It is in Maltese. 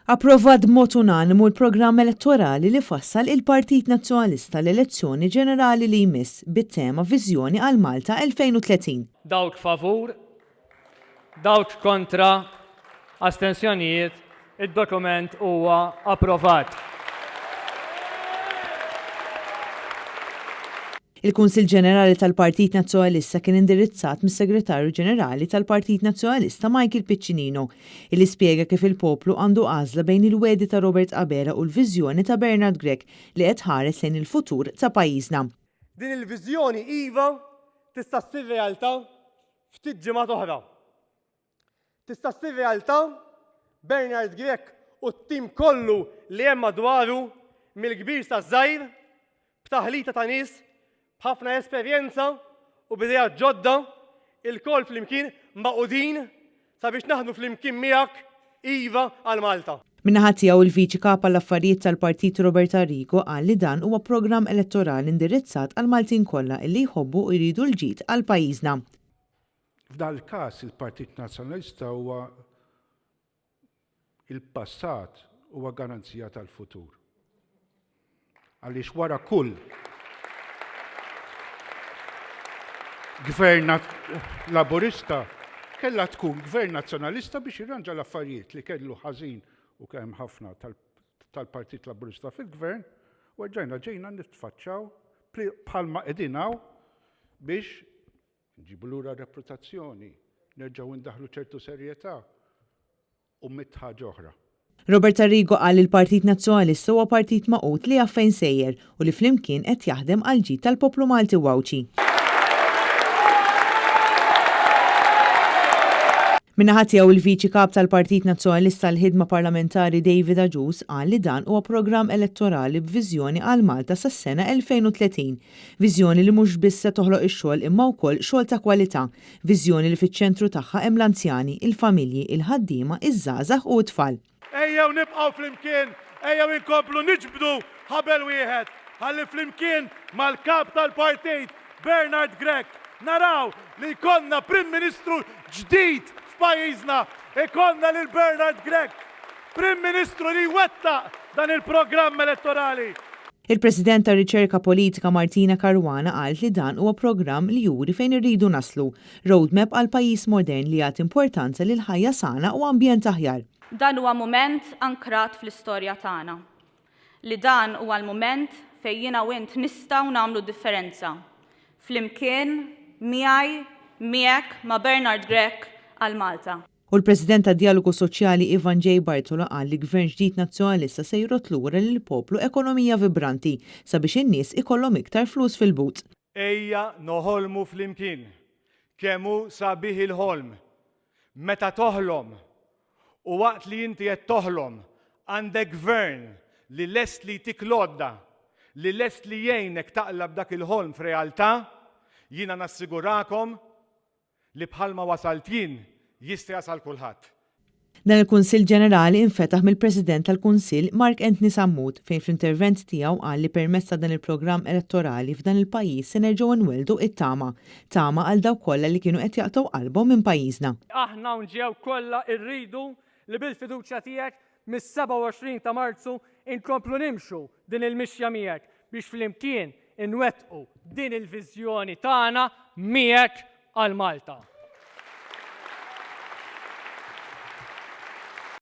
Approvat b'mod unanimu l-programm elettorali li fassal il-Partit Nazzjonalista l-elezzjoni ġenerali li jmiss bit-tema Viżjoni għal Malta 2030. Dawk favur, dawk kontra, astensjonijiet, id-dokument huwa approvat. Il-Kunsill Ġenerali tal-Partit Nazzjonalista kien indirizzat mis-Segretarju Ġenerali tal-Partit Nazzjonalista Michael Piccinino, illi spjega kif il-poplu għandu għażla bejn il-wedi ta' Robert Qabera u l-viżjoni ta' Bernard Grech li qed ħares lejn il-futur ta' pajjiżna. Din il-viżjoni iva tista' ssir realtà ftit ġimgħat oħra. Tista' ssir realtà Bernard Grech u t-tim kollu li hemm madwaru mill-kbir sa' żgħir b'taħlita ta' nies b'ħafna esperjenza u b'idejat ġodda il-koll flimkien maqudin sabiex naħdmu flimkien miegħek iva għal Malta. Min-naħa tiegħu il-Viċi Kap għall-Affarijiet tal-Partit Robert Arrigo qal li dan huwa programm elettorali indirizzat għal Maltin kollha illi jħobbu u jridu l-ġid għal pajjiżna. F'dan il-każ il-Partit Nazzjonalista huwa il-passat huwa garanzija tal-futur. Għaliex wara kull gvern laburista kellha tkun gvern nazzjonalista biex jirranġa l-affarijiet li kellu ħażin u kemm ħafna tal-Partit Laburista fil-gvern u ġejna nitfaċċaw bħalma qegħdin hawn biex nġibu lura reputazzjoni, nerġgħu ndaħlu ċertu serjetà u ħaġa oħra. Robert Arrigo qal il-Partit Nazzjonalista huwa partit maqut li jaf fejn sejjer u li flimkien qed jaħdem għal ġid tal-poplu Malti Wawċi. Min-naħa tiegħu il-Viċi Kap tal-Partit Nazzjonalista l-ħidma parlamentari David Aġus qal li dan huwa programm elettorali b'viżjoni għal Malta sas-sena 2030. Viżjoni li mhux biss se toħloq ix-xogħol imma wkoll xogħol ta' kwalità. Viżjoni li fiċ-ċentru tagħha hemm l-anzjani, il-familji, il-ħaddiema, iż-żgħażagħ u t-tfal. Ejjew nibqgħu flimkien, ejjew inkomplu niġbdu ħabel wieħed ħalli flimkien mal-kap tal-partit Bernard Grech naraw li jkollna Prim Ministru ġdid f'pajjiżna, ikonna lil Bernard Grech, Prim Ministru li jwettaq dan il-programm elettorali. Il-President ta' Riċerka Politika Martina Caruana qalt li dan huwa programm li juri fejn irridu naslu, roadmap għal pajjiż modern li jagħti importanza lil ħajja sana u ambjent aħjar. Dan huwa mument ankrat fl-istorja tagħna. Li dan huwa l-mument fejn jiena u int nistgħu nagħmlu differenza. Flimkien miegħi miegħek ma' Bernard Grech għal Malta. U l-President tad Dialogu Soċjali Ivan J. Bartolo qal li Gvern ġdid nazzjonalista se jrot lura lil poplu ekonomija vibranti sabiex in-nies ikollhom iktar flus fil-but. Ejja noħolmu flimkien kemm hu sabiħ il-ħolm. Meta toħlom u waqt li inti qed toħlom għandek gvern li lest li tiklodda, li lest li jgħinek taqlab dak il-ħolm f'realtà, jiena nassigurakom li bħalma wasalt jien jista' jasal kulħadd. Dan il-Kunsill Ġenerali infetaħ mill-President tal-Kunsill Mark Anthony Sammut fejn fl-intervent tiegħu qal li permezz ta' dan il-programm elettorali f'dan il-pajjiż se nerġgħu nweldu it-tama għal dawk kollha li kienu qed jaqtgħu qalbhom minn pajjiżna. Aħna nġew kollha rridu li bil-fiduċja tiegħek mis-27 ta' Marzu inkomplu nimxu din il-mixja miegħek biex flimkien inwettqu din il-viżjoni tagħna miegħek għal Malta.